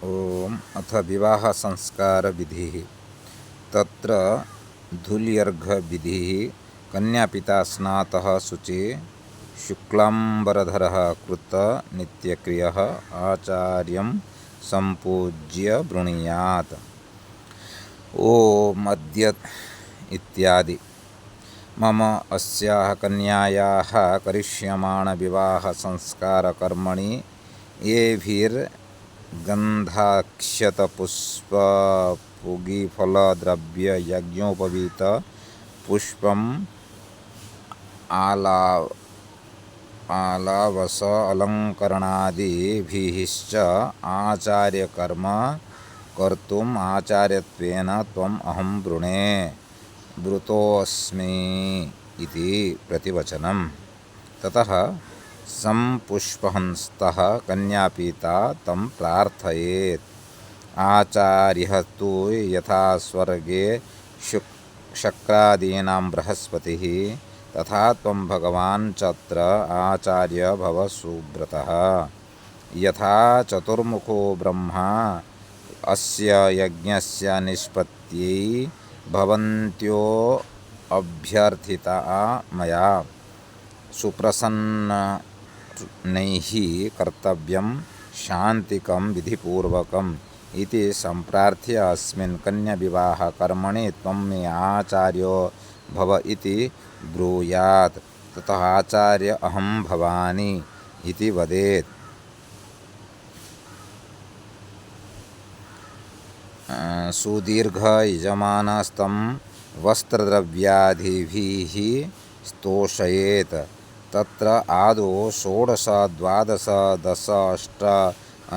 ओम अथ विवाह संस्कार विधि तत्र धूल्यर्घ विधि कन्यापिता स्नातः शुचि शुक्लांबरधरः कृत नित्यक्रियः आचार्यं संपूज्य वृणीयात्। ओम अद्य इत्यादि। मम अस्याः कन्यायाः करिष्यमाण विवाह संस्कार कर्मणि गंधाक्षतपुष्पपूगीफलद्रव्ययज्ञोपवीत पुष्पम् आलावस अलङ्करणादिभिश्च आचार्यकर्म कर्तुम् आचार्यत्वेन त्वम् अहं वृणे वृतोऽस्मि इति प्रतिवचनम्। ततः संपुष्पहंस्तः कन्यापिता तं प्रार्थयेत्। आचार्यः तु यथा स्वर्गे शक्रादीनां बृहस्पतिः तथा त्वं भगवान् चत्र आचार्य भव सुव्रतः। यथा चतुर्मुखो ब्रह्मा अस्य यज्ञस्य निष्पत्त्यै भवन्त्यो अभ्यर्थिता मया सुप्रसन्नैः कर्तव्यं शान्तिकं विधिपूर्वकम् इति सम्प्रार्थ्य अस्मिन् कन्याविवाह कर्मणि त्वं मे आचार्यो भव इति ब्रूयात्। ततः आचार्य अहं भवामि इति वदेत्। सुदीर्घ यजमानस्तं वस्त्रद्रव्यादिभिः स्तोषयेत्। तत्र आदौ 16, 12, 10, 8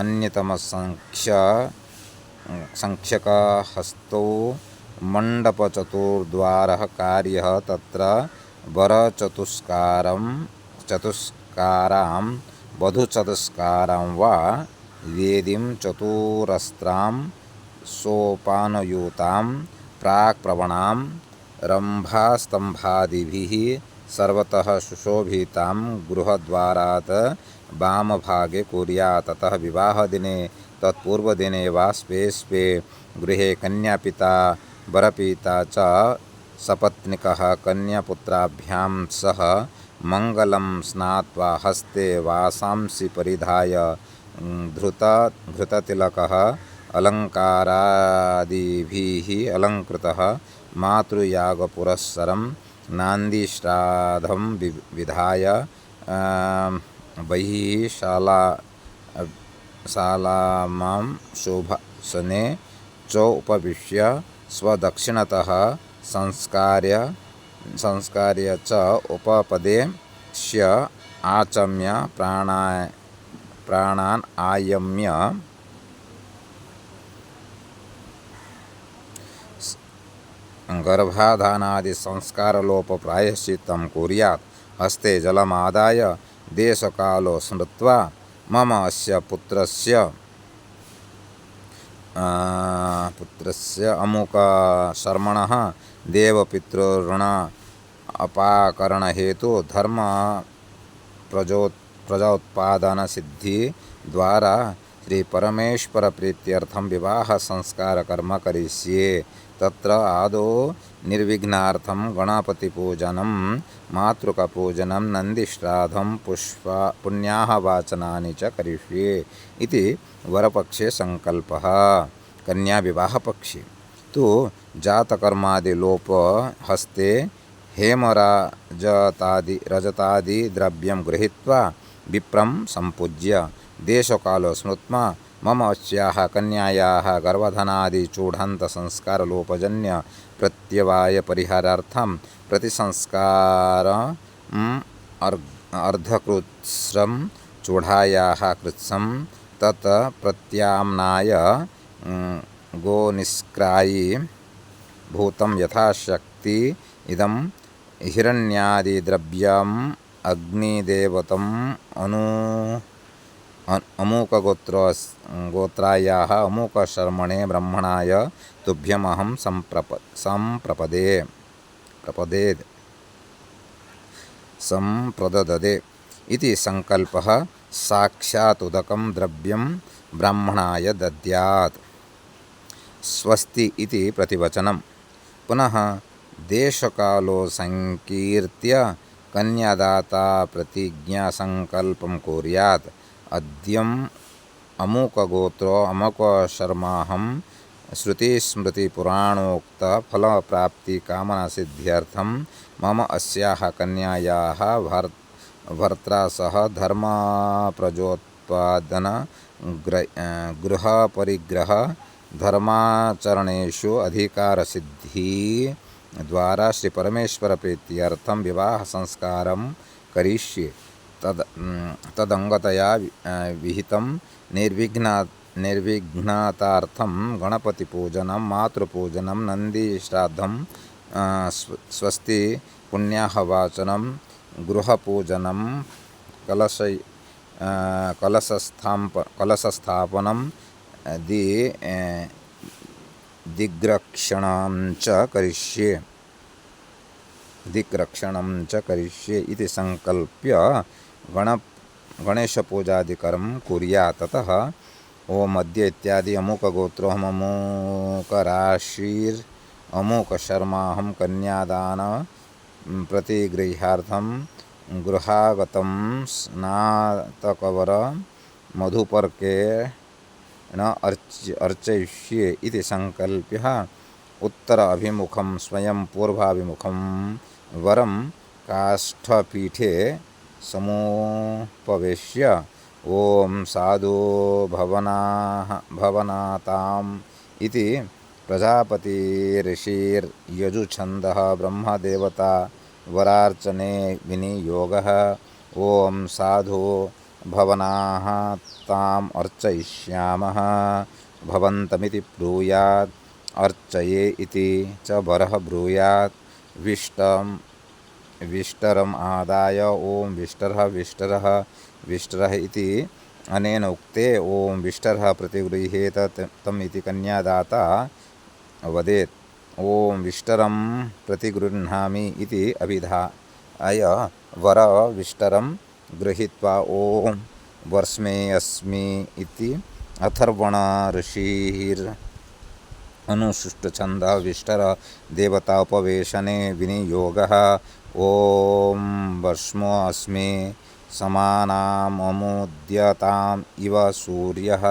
अन्यतमसंख्यकहस्तौ मण्डपचतुर्द्वारः कार्यः। तत्र वरचतुष्कारां वधूचतुष्कारां वा वेदीं चतुरस्रां सोपानयुतां प्राक्प्रवणां रम्भास्तम्भादिभिः सर्वतः सुशोभितां गृहद्वारात् वामभागे कुर्यात्। ततः विवाहदिने तत्पूर्वदिने वा स्वे स्वे गृहे कन्यापिता वरपिता च सपत्निकः कन्यापुत्राभ्यां सह मङ्गलं स्नात्वा हस्ते वासांसि परिधाय घृततिलकः अलङ्कारादिभिः अलङ्कृतः मातृयागपुरस्सरं नान्दीश्राद्धं विधाय बहिः शालामां शोभासने च उपविश्य स्वदक्षिणतः संस्कार्य च उपपदेश्य आचम्य प्राणान् आयम्य गर्भाधानादि संस्कारलोप प्रायश्चित्तं कुर्यात्। हस्ते जलमादाय देशकालो स्मृत्वा मम अस्य पुत्रस्य अमुकशर्मणः देवपितॄन् अपाकरणहेतु धर्म प्रजोत्पादनसिद्धि द्वारा श्री परमेश्वर प्रीत्यर्थं विवाह संस्कार कर्म करिष्ये। तत्र आदौ निर्विघ्नार्थं गणपतिपूजनं मातृकापूजनं नन्दिश्राद्धं पुण्याहवाचनानि च करिष्ये इति वरपक्षे संकल्पः। कन्याविवाहपक्षे तु जातकर्मादिलोप हस्ते रजतादि द्रव्यं गृहीत्वा विप्रं संपूज्य देशकालो स्मृत्वा मम अस्याः कन्यायाः गर्भधनादि चूढान्त संस्कारलोपजन्य प्रत्यवाय परिहारार्थं प्रतिसंस्कारम् अर्धकृत्स्रं चूढायाः कृत्स्नं तत् प्रत्याम्नाय गोनिष्क्रायी भूतं यथाशक्ति इदं हिरण्यादिद्रव्यम् अग्निदेवतम् अमूकगोत्रायाः अमूकशर्मणे ब्रह्मणाय तुभ्यमहं संप्रददे इति संकल्पः। साक्षात् उदकं द्रव्यं ब्राह्मणाय दद्यात्। स्वस्ति इति प्रतिवचनं। पुनः देशकालो संकीर्त्य कन्यादाता प्रतिज्ञासंकल्पं कुर्यात्। अद्यम् अमुकगोत्रो अमुकशर्माहं श्रुतिस्मृतिपुराणोक्तफलप्राप्तिकामनासिद्ध्यर्थं मम अस्याः कन्यायाः भर्त्रा सह धर्मप्रजोत्पादन गृहपरिग्रह धर्माचरणेषु अधिकारसिद्धि द्वारा श्री परमेश्वर प्रीत्यर्थं विवाह संस्कारं करिष्ये। तदंगतया विहितं निर्विघ्नतार्थं गणपतिपूजनं, मातृपूजनं, नन्दीश्राद्धं, स्वस्ति पुण्याहवाचनं, गृहपूजनं, कलशस्थापनं, दिग्रक्षणं च करिष्ये इति संकल्प्य गणेशपूजादिकर्म कुर्यात्। ततः ओम अद्य इत्यादि अमुकगोत्रोऽहम् अमुकराशिर् अमुकशर्माहं कन्यादान प्रतिगृह्यार्थं गृहागतं स्नातकवर मधुपर्केण अर्चयिष्ये इति संकल्प्य उत्तर अभिमुखं स्वयं पूर्वाभिमुखं वरं काष्ठपीठे समुपवेश्य ओम साधु भवनाताम् इति प्रजापतिर्षिर्यजुच्छन्दः ब्रह्मदेवता वरार्चने विनियोगः। ओम साधु भवनाताम् अर्चयिष्यामः भवन्तमिति ब्रूयात्। अर्चये इति च वरः ब्रूयात्। विष्टरम् आदाय ओम विष्टरः इति अनेन उक्ते ओम विष्टरः प्रतिगृह्येत तम् इति कन्यादाता वदेत्। ओम विष्टरं प्रतिगृह्णामि इति अभिधाय वर विष्टरं गृहीत्वा ओम वर्ष्मेऽस्मि इति अथर्वण ऋषिरनुसृष्टछन्दः विष्टर देवता उपवेशने विनियोगः। ओम वर्ष्मो अस्मि समानाममुद्यताम् इव सूर्यः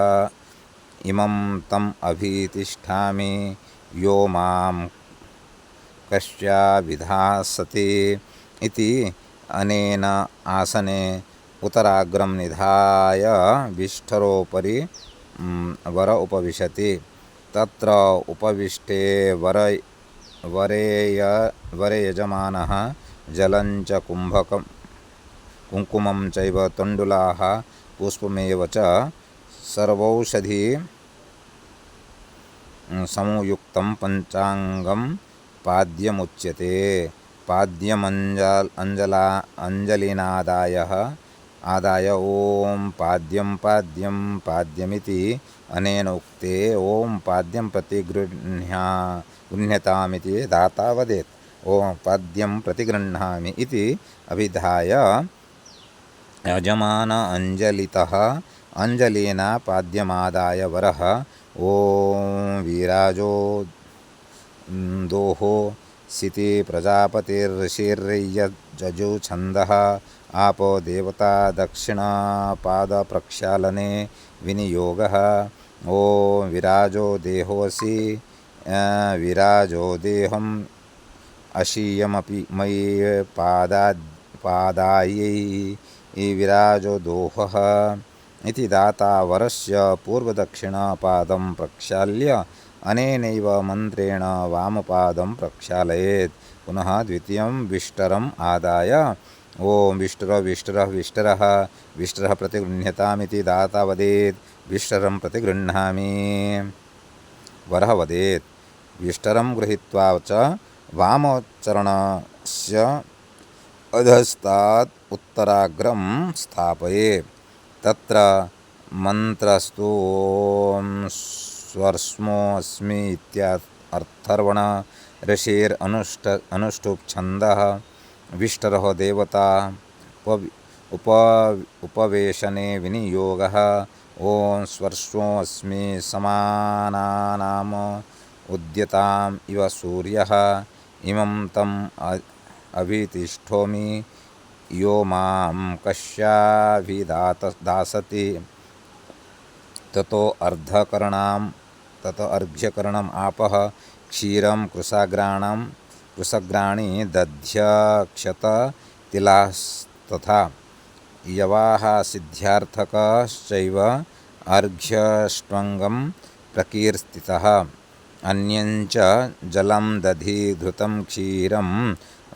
इमं तम् अभितिष्ठामि यो मां कस्याभिधास्यति इति अनेन आसने उत्तराग्रं निधाय विष्ठरोपरि वर उपविशति। तत्र उपविष्टे वरे यजमानः जलञ्च कुङ्कुमं चैव तण्डुलाः पुष्पमेव च सर्वौषधि समुयुक्तं पञ्चाङ्गं पाद्यमुच्यते। आदाय ओम पाद्यमिति अनेन उक्ते ओम पाद्यं प्रतिगृह्यतामिति दाता वदेत्। ओम पाद्यं प्रतिगृह्णामि इति अभिधाय यजमान अंजलितः अंजलिना पाद्यमादाय वरः ओम वीराजो दोहो सिति प्रजापतिर्षिर्यजुच्छन्दः आपो देवता दक्षिणपादप्रक्षालने विनियोगः। ओम विराजो देहोऽसि विराजो देहम् अशीयमपि मयि पादायै विराजो दोहः इति दाता वरस्य पूर्वदक्षिणपादं प्रक्षाल्य अनेनैव मन्त्रेण वामपादं प्रक्षालयेत्। पुनः द्वितीयं विष्टरम् आदाय ओम विष्टरः प्रतिगृह्यतामिति दाता वदेत्। विष्टरं प्रतिगृह्णामि वरः वदेत्। विष्टरं गृहीत्वा च वामचरणस्य अधस्तात् उत्तराग्रं स्थापये। तत्र मन्त्रस्तु ओम स्वर्ष्मोऽस्मि इत्यर्थर्वण ऋषिरनुष्टुप् विष्टरः देवता उपवेशने विनियोगः। ॐ स्वर्ष्वोऽस्मि समानानाम् उद्यताम् इव सूर्यः इमं तम् अभितिष्ठोमि यो मां कस्याभिदासति ततो अर्घ्यकरणम् आपः क्षीरं कृशग्राणि दध्यक्षत तिलास्तथा यवाः सिद्ध्यार्थकश्चैव अर्घ्यष्टङ्गं प्रकीर्तितः अन्यञ्च जलं दधि घृतं क्षीरं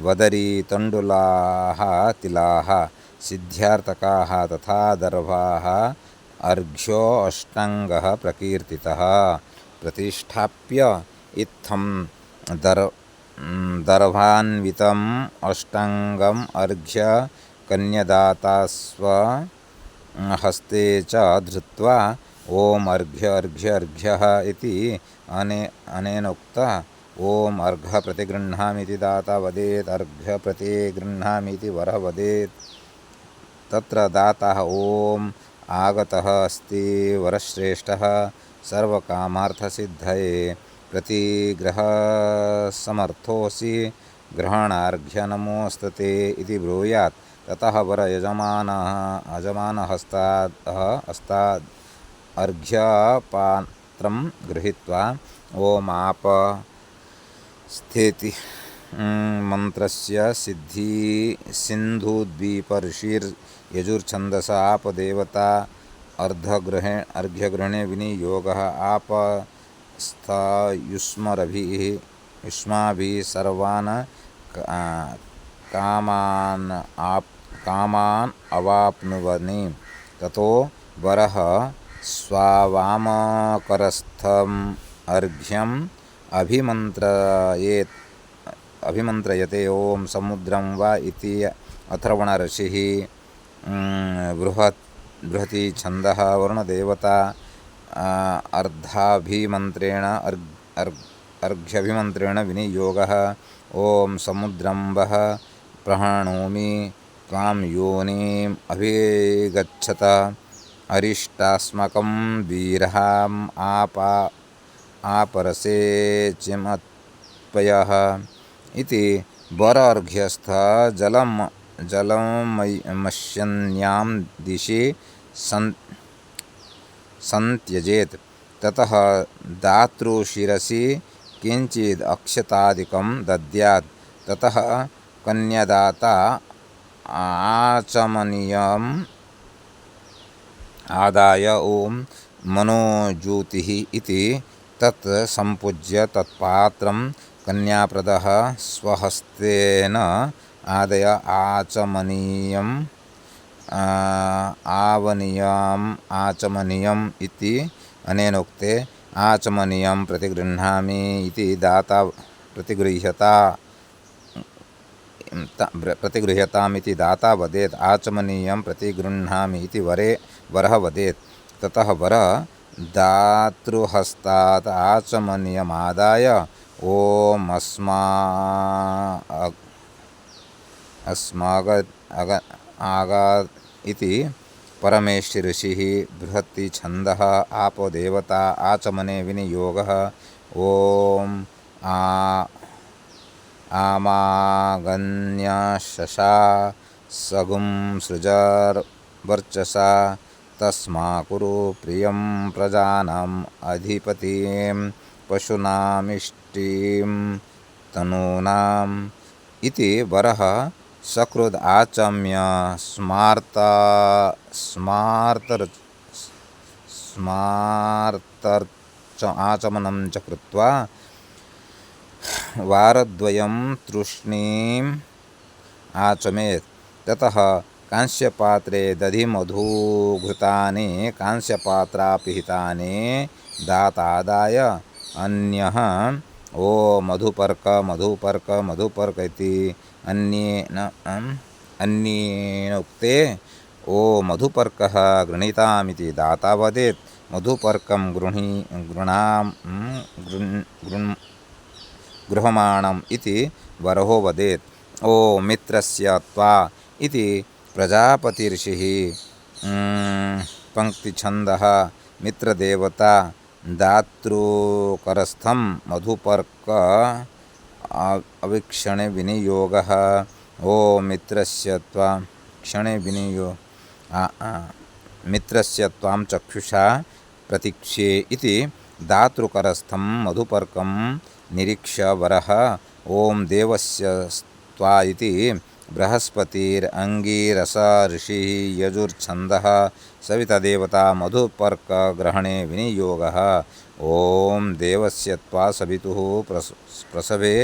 वदरी तण्डुलाः तिलाः सिद्ध्यार्थकाः तथा दर्भाः अर्घ्योऽष्टाङ्गः प्रकीर्तितः प्रतिष्ठाप्य इत्थं दर्भान्वितम् अष्टाङ्गम् अर्घ्य कन्यदाता स्वहस्ते च धृत्वा ॐ अर्घ्यः इति अनेनोक्तः ॐ अर्घ्य प्रतिगृह्णामि इति दाता वदेत् अर्घ्य प्रतिगृह्णामि इति वरः वदेत् तत्र दाता ॐ आगतः अस्ति वरश्रेष्ठः सर्वकामार्थसिद्धये प्रतिग्रहसमर्थोऽसि ग्रहणार्घ्य नमोस्तते इति ब्रूयात् ततः वर यजमानः हस्ताद् अर्घ्यपात्रं गृहीत्वा ॐ आप स्थिति मंत्रस्य सिन्धुद्वीपऋषिर्यजुर्छन्दस आपदेवता अर्घ्यग्रहणे विनियोगः युष्माभिः सर्वान् कामान् अवाप्नुवनि ततो वरः स्वावामकरस्थम् अर्घ्यम् अभिमन्त्रयते ॐ समुद्रं वा इति अथर्वणऋषिः बृहति छन्दः वरुणदेवता अर्घ्यभिमन्त्रेण विनियोगः ॐ समुद्रं वः प्रहणोमि त्वां योनिम् अभिगच्छत अरिष्टास्माकं वीरहाम् आपरसे चिमत्पयः इति वरार्घ्यस्थ जलमश्यन्यां दिशि संत्यजेत् ततः दातृशिरसि किञ्चिद् अक्षतादिकं दद्यात् ततः कन्यादाता आचमनीयम् आदाय ॐ मनोज्योतिः इति तत् संपूज्य तत्पात्रं कन्याप्रदः स्वहस्तेन आदय आचमनीयम् इति अनेनोक्ते आचमनीयं प्रतिगृह्णामि इति दाता प्रतिगृह्यताम् इति दाता वदेत् आचमनीयं प्रतिगृह्णामि इति वरः वदेत् ततः वर दातृहस्तात् आचमनीयमादाय ॐ आगात् इति परमेष्टि ऋषिः बृहति छन्दः आपो देवता आचमने विनियोगः ॐ आमागन्यशशा सगुं सृजर्वर्चसा तस्मा कुरु प्रियं प्रजानाम् अधिपतिं पशूनामिष्टिं तनूनाम् इति वरः सकृद् आचम्य आचमनं च कृत्वा वारद्वयं तूष्णीम् आचमेत् ततः कांस्यपात्रे दधिमधुघृतानि कांस्यपात्रापिहितानि दातादाय अन्यः ओ मधुपर्क इति अन्येनोक्ते ओ मधुपर्कः गृहीतामिति दाता वदेत् मधुपर्कं गृह्यमाणम् इति वरो वदेत् ओ मित्रस्य त्वा इति प्रजापतिर्षिः पंक्तिछन्दः मित्रदेवता दातृकरस्थं मधुपर्क अवीक्षणे विनियोगः। ॐ मित्रस्य त्वा क्षणे मित्रस्य त्वां चक्षुषा प्रतीक्ष्ये इति दातृकरस्थं मधुपर्कं निरीक्ष्य वरः ॐ देवस्य त्वा इति बृहस्पतिरङ्गिरस ऋषिः यजुर्छन्दः सवितदेवता मधुपर्कग्रहणे विनियोगः। ॐ देवस्य त्वा सवितुः प्रसवे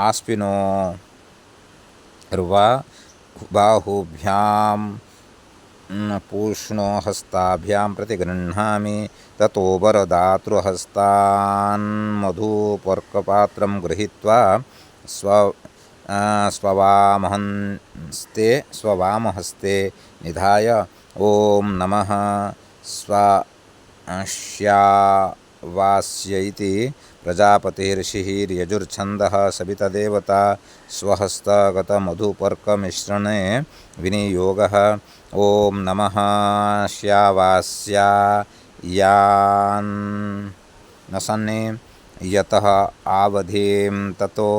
आस्पिनो र्वा बाहुभ्यां पूष्णो हस्ताभ्यां प्रतिगृह्णामि ततो वरदातृहस्तान् मधुपर्कपात्रं गृहीत्वा स्ववामहस्ते निधाय ॐ नमः स्वाश्यावास्य इति प्रजापतिर्षिः यजुर्छन्दः सवितदेवता स्वहस्तगतमधुपर्कमिश्रणे विनियोगः। ॐ नमः श्यावास्यायान्नसन्ने यतः आवधीं ततो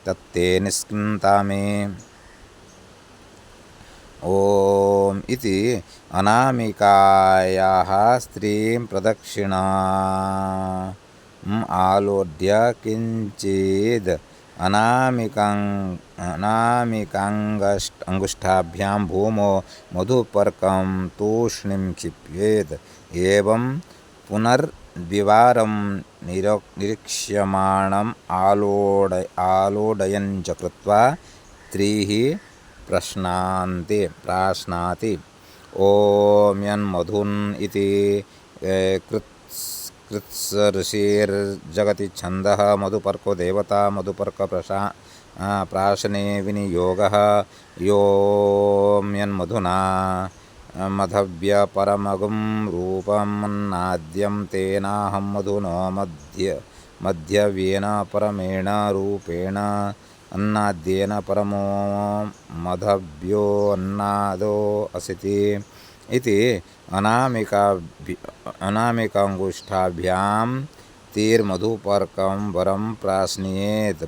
तत्ते निष्कृन्तामे। ॐ इति अनामिकायाः स्त्रीं प्रदक्षिणाम् आलोड्य किञ्चिद् अनामिकाङ्गुष्ठाभ्यां भूमौ मधुपर्कं तूष्णीं क्षिप्येत्। एवं पुनर्द्विवारं निरीक्ष्यमाणम् आलोडयञ्च कृत्वा त्रिः प्राश्नाति। ॐ यन्मधुन् इति कृत्सऋषिर्जगति छन्दः मधुपर्को देवता मधुपर्क प्राशने विनियोगः। योऽं यन्मधुना मधव्यपरमगुं रूपमन्नाद्यं तेनाहं मधुनो मध्यव्येन परमेण रूपेण अन्नाद्येन परमो मधव्यो अन्नादो असिति इति अनामिकाङ्गुष्ठाभ्यां तीर्मधुपर्कं वरं प्राश्नीयेत्।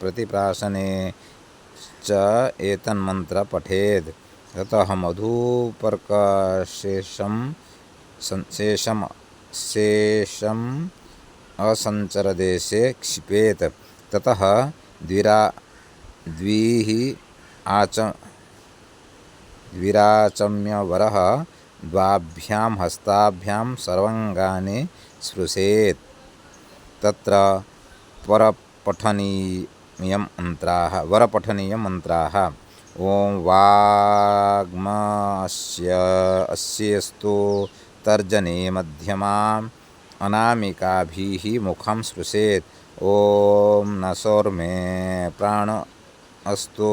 प्रतिप्राशने च एतन्मन्त्र पठेत्। ततः मधुपर्कशेषम् असञ्चरदेशे क्षिपेत्। ततः द्विराचम्य वरः द्वाभ्यां हस्ताभ्यां सर्वाङ्गानि स्पृशेत्। तत्र वरपठनीय मन्त्राः ॐ वाग्मस्यस्तु तर्जनी मध्यमाम् अनामिकाभिः मुखं स्पृशेत्। ॐ नसोर्मे प्राण अस्तु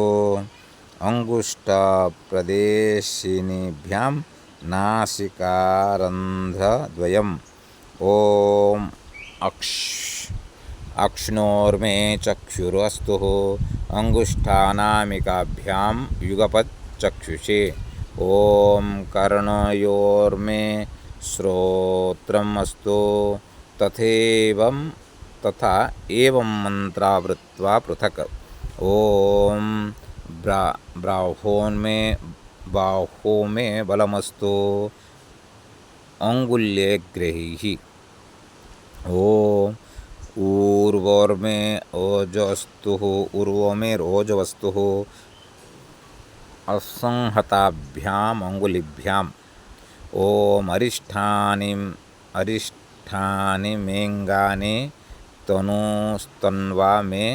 अंगुष्ठप्रदेशिनीभ्यां नासिकारन्ध्रद्वयम्। ॐ अक्ष्णोर्मे चक्षुरस्तु अंगुष्ठानामिकाभ्यां युगपच्चक्षुषे। ॐ कर्णयोर्मे श्रोत्रम् अस्तु तथा एवं मन्त्रावृत्वा पृथक्। ॐ बाहो मे बलमस्तु अंगुल्यग्रैः। ॐ ऊर्वोर्मे ऊर्वो मे रोजवस्तुः असंहताभ्याम् अंगुलिभ्याम्। ॐ अरिष्ठानि मेङ्गानि तनूस्तन्वा मे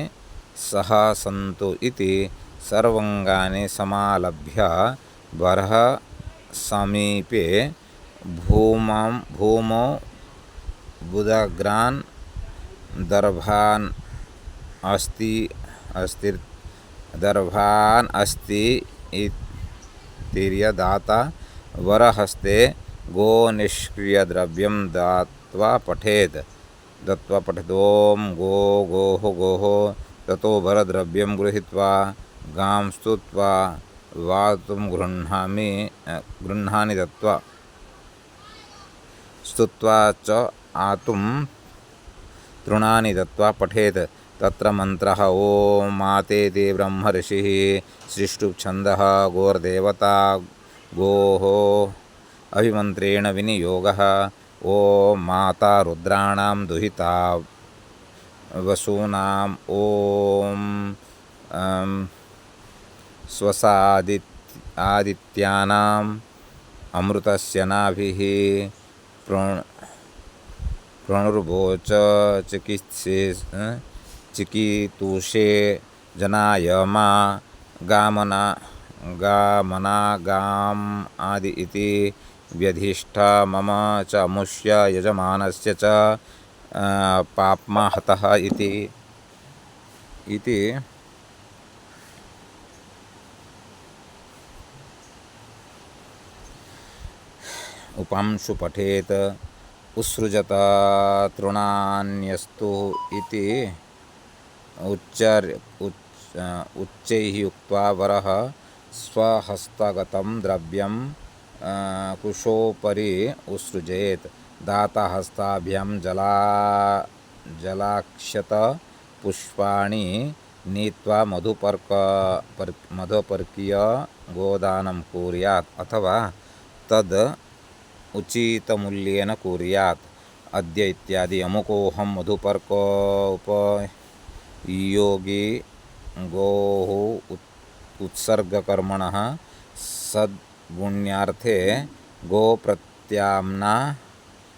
सह सन्तु इति सर्वाङ्गानि समालभ्य वरः समीपे भूमौ बुधग्रान् दर्भान् अस्ति इत्यदाता वरहस्ते गोनिष्क्रियद्रव्यं दत्वा पठेत्। ॐ गोः ततो वरद्रव्यं गृहीत्वा गां स्तुत्वा वातुं गृह्णानि दत्वा स्तुत्वा च आतुं तृणानि दत्वा पठेत्। तत्र मन्त्रः ॐ मातेति ब्रह्म ऋषिः सृष्टुच्छन्दः गोर्देवता गोः अभिमन्त्रेण विनियोगः। ॐ माता रुद्राणां दुहिता वसूनां ॐ स्वसादित्यानाम् अमृतस्य नाभिः प्रणुर्वोच चिकीतुषे जनाय मा गाम आदि इति व्यधिष्ठा मम च अमुष्य यजमानस्य च पाप्मा हतः इति उपांशु पठेत्। उत्सृजत तृणान्यस्तु इति उच्चैः उक्त्वा वरः स्वहस्तगतं द्रव्यं कुशोपरि उत्सृजेत्। दाता हस्ताभ्यां जलाक्षत पुष्पाणि नीत्वा मधुपर्कीय गोदानं कुर्यात् अथवा तद् उचितमूल्येन कुर्यात्। अद्य इत्यादि अमुकोऽहं मधुपर्कोपयोगी गोः उत्सर्गकर्मणः सद्गुण्यार्थे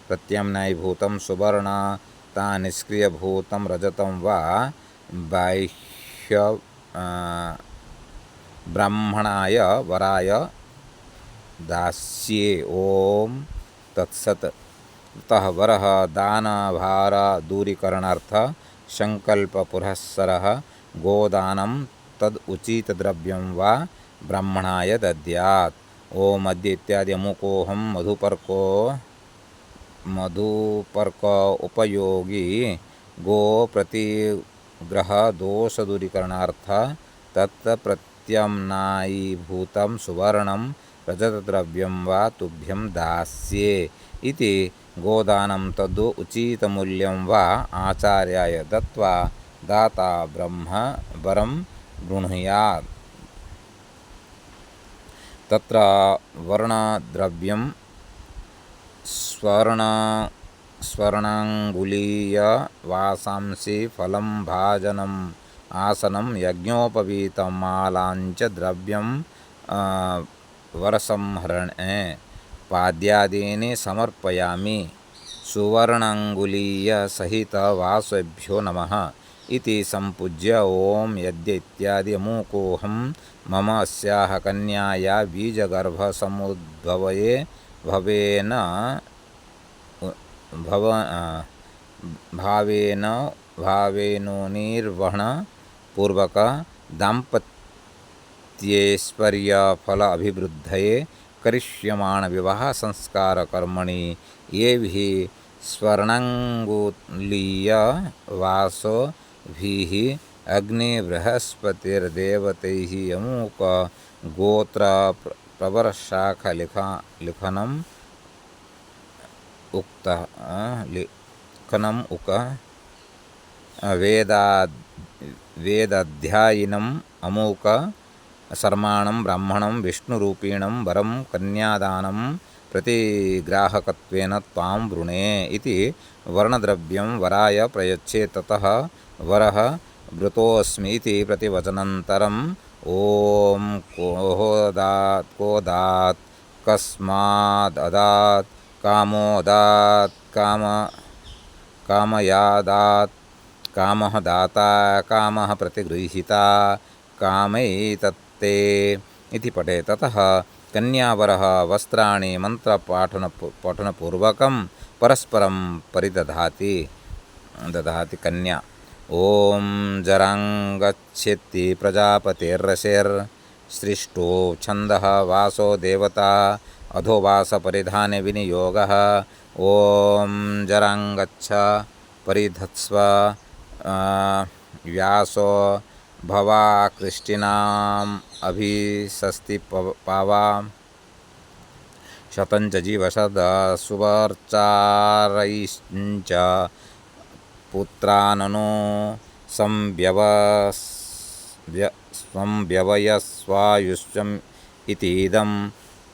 प्रत्याम्नायीभूतं सुवर्णता निष्क्रियभूतं रजतं वा बाह्य ब्राह्मणाय वराय दास्ये। ओम तत्सत्। ततः वरः दानभार दूरीकरणार्थ संकल्प पुरस्सरः गोदानं तद् उचितद्रव्यं वा ब्राह्मणाय दद्यात्। ओम अद्य इत्यादि अमुकोऽहं मधुपर्क उपयोगी गो प्रतिग्रह दोष दूरीकरणार्थ तत् प्रत्याम्नायीभूतं सुवर्णं रजतद्रव्यं वा तुभ्यं दास्ये इति गोदानं तद् उचितमूल्यं वा आचार्याय दत्त्वा दाता ब्रह्म वरं गृह्णात्। तत्र वर्णद्रव्यं स्वर्णाङ्गुलीय वासांसि फलं भाजनम् आसनं यज्ञोपवीतं मालाञ्च द्रव्यं वरसंहरणे पाद्यादीनि समर्पयामि। सुवर्णाङ्गुलीय सहित वासेभ्यो नमः इति सम्पूज्य ओम यद्य इत्यादि अमुकोऽहं मम अस्याः कन्याया बीजगर्भसमुद्भवये भावेनोनिर्वहण पूर्वक दाम्पत्यैश्वर्य फल अभिवृद्धये करिष्यमाण विवाह संस्कार कर्मणि येभिः स्वर्णाङ्गुलीय वासोभिः अग्नि बृहस्पतिर्देवतैः अमुक गोत्र प्रवरशाख लिखनम् उक वेदाध्यायिनम् अमुक सर्माणं ब्राह्मणं विष्णुरूपिणं वरं कन्यादानं प्रतिग्राहकत्वेन त्वां वृणे इति वर्णद्रव्यं वराय प्रयच्छेत्। ततः वरः वृतोऽस्मि इति प्रतिवचनान्तरम् ओम को दात् कस्माददात् कामोदात् कामयादात् कामः दाता कामः प्रतिगृहीता कामैतत्ते इति पठे। ततः कन्यावरः वस्त्राणि मन्त्रपठनपूर्वकं परस्परं परिदधाति कन्या। ओम जराङ्गच्छेत्ति प्रजापतिर्षिर्सृष्टो छन्दः वासो देवता अधोवासपरिधाने विनियोगः। ओम जराङ्गच्छ परिधत्स्व व्यासो भवाकृष्टीनाम् अभिषस्ति पावा शतञ्च जीवशद सुवर्चारैश्च पुत्राननो संव्यवयस्वायुष्यम् इतीदं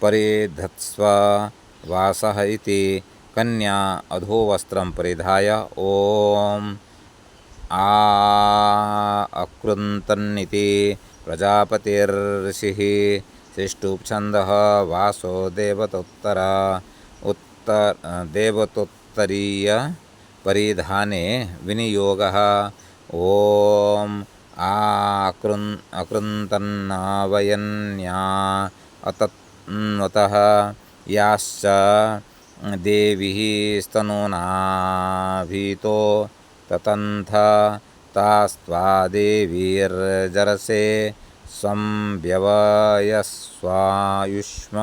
परिधत्स्व वासः इति कन्या अधोवस्त्रं परिधाय ॐ अकृन्तन्निति प्रजापतिर्षिः शिष्टुप्छन्दः वासो देवतोत्तरीय परिधाने विनियोगः ॐ अकृन्तन्नावयन्या अतन्वतः याश्च देवीः स्तनूनाभीतो ततन्थ तास्त्वा देवीर्जरसे संव्यवयस्वायुष्म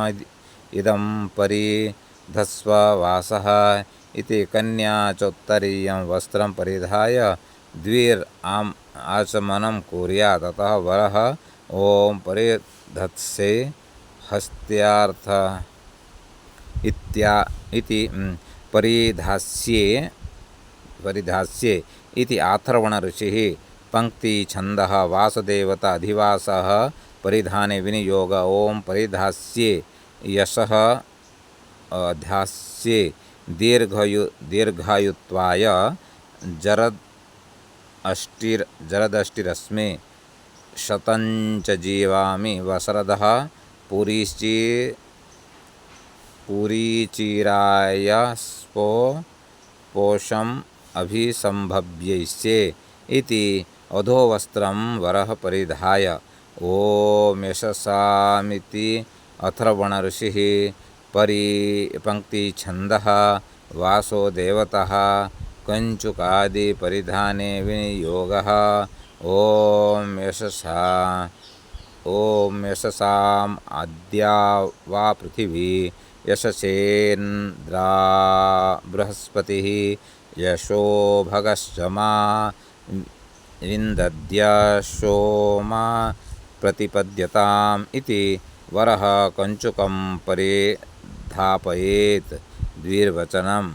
इदं परिधस्व वासः इति कन्या चोत्तरीयं वस्त्रं परिधाय आचमनं कुर्यात्। ततः वरः ॐ परिधत्से हस्त्यार्थ इति परिधास्ये इति अथर्वण ऋषिः पंक्ति छंदः वासदेवता अधिवासः परिधाने विनियोग ओम परिधास्ये यशः ध्यास्ये दीर्घायुत्वाय जरदष्टिरस्मे शतञ्च जीवामि वसरदः पुरीचिराय पोषम् अभिसंभव्यैष्ये इति अधोवस्त्रं वरः परिधाय ओम यशसामिति अथर्वण ऋषिः पंक्ति छंदः वासो देवतः कंचुकादि परिधाने विनियोगः ओम यशसाम् आद्या वा पृथिवी यशसेन्द्रा बृहस्पतिः यशो भगश्चमा विन्दद्यशोमा प्रतिपद्यताम् इति वरः कंचुकं परिधापयेत् द्विर्वचनम्।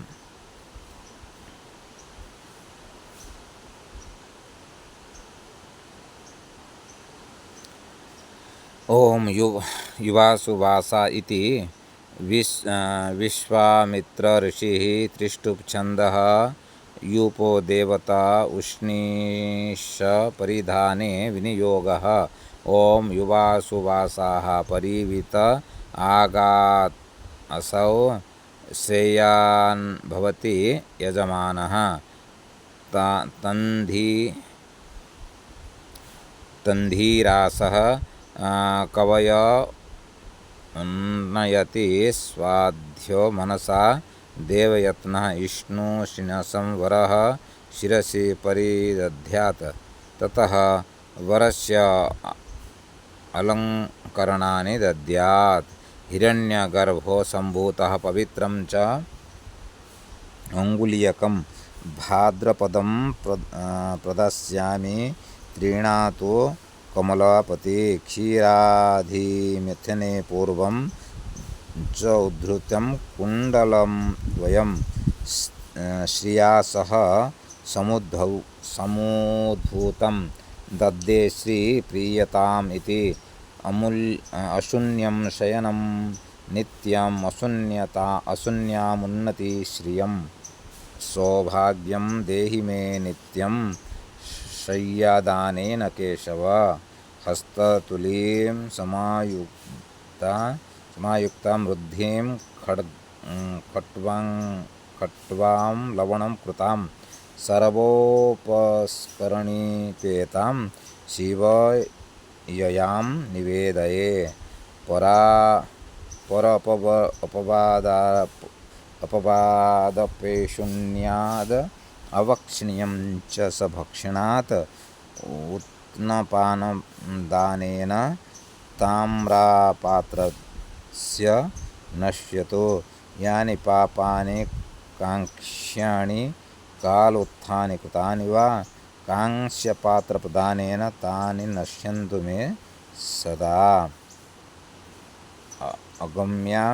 ओम युवासुवासा इति विश्वामित्र ऋषिः त्रिष्टुप्छन्दः यूपो देवता उष्णीश परिधाने विनियोगः ओम युवासुवासाः परिवीत आगात् असौ श्रेयान् भवति यजमानः तन्धीरासः कवय उन्नयति स्वाध्यो मनसा देवयत्नः इष्णुशिनसं वरः शिरसि परिदध्यात्। ततः वरस्य अलङ्करणानि दद्यात्। हिरण्यगर्भो सम्भूतः पवित्रं च अङ्गुलीयकं भाद्रपदं प्रदास्यामि त्रीणातु कमलापति क्षीराधिमिथने पूर्वं च उद्धृतं कुण्डलं द्वयं श्रिया सह समुद्भूतं दद्ये श्रीप्रीयताम् इति अशून्यं शयनं नित्यम् अशून्यामुन्नति श्रियं सौभाग्यं देहि मे नित्यं शय्यादानेन केशव हस्ततुलीं समायुक्तां वृद्धिं खट्वां लवणं कृतां सर्वोपस्करणीपेतां शिवययां निवेदये। अपवादपेशून्याद अवक्षणीयं च स भक्षणात् उत्नपानदानेन ताम्रापात्रस्य नश्यतो यानि पापानि काङ्क्ष्याणि कालोत्थानि कृतानि वा कांस्यपात्रप्रदानेन तानि नश्यन्तु मे सदा। अगम्या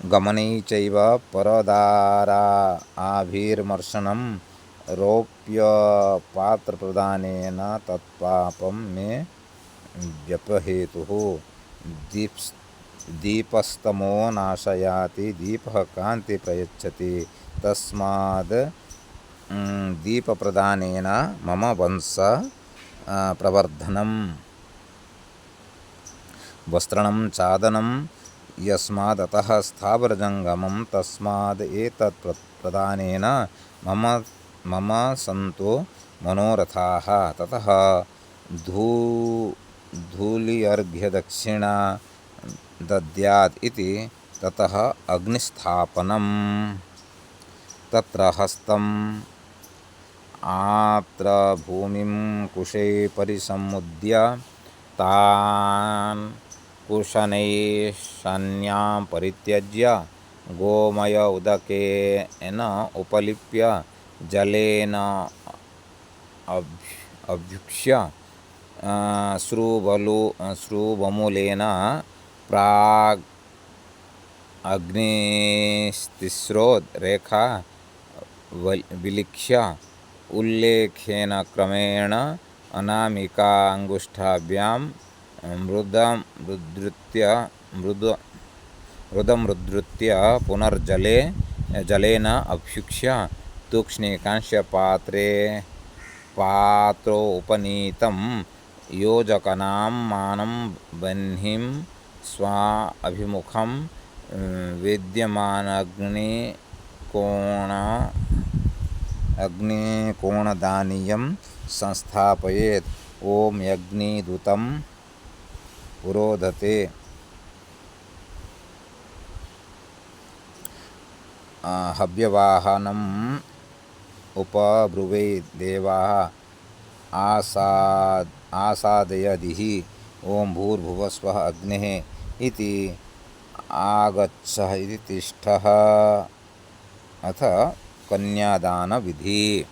गमनैश्चैव परदाराभिर्मर्शनं रौप्यपात्रप्रदानेन तत्पापं मे व्यपहेतुः। दीपस्तमो नाशयाति, दीपः कान्ति प्रयच्छति, तस्माद् दीपप्रदानेन मम वंश प्रवर्धनम्। वस्त्रणं चादनं यस्मादतः स्थावरजङ्गमं, तस्माद् एतत् प्रदानेन मम सन्तो मनोरथाः। ततः धूलिर्घ्यदक्षिणा दद्यात् इति। ततः अग्निस्थापनम्। तत्र हस्तम् आर्द्रभूमिं कुशे परिसमुद्य तान् कुशनैशान्यां परित्यज्य गोमय उदकेन उपलिप्य जलेन अभ्युक्ष्य श्रूबमूलेन प्राग् अग्निस्तिस्रो रेखा विलिख्य उल्लेखेन क्रमेण अनामिका अंगुष्ठाभ्यां मृदमुद्धृत्य जलेन अभ्युक्ष्य तूक्ष्णे पात्रोपनीतं योजकानां मानं बह्निं स्वाभिमुखं विद्यमानाग्निकोणदानीयं संस्थापयेत्। ओम यज्ञिदूतं पुरोधते। हव्यवाहनम् उपब्रुवे देवाः आसादयदिः। ओम भूर्भुवस्वः अग्नेः इति आगच्छ इति तिष्ठः। अथ कन्यादान विधि।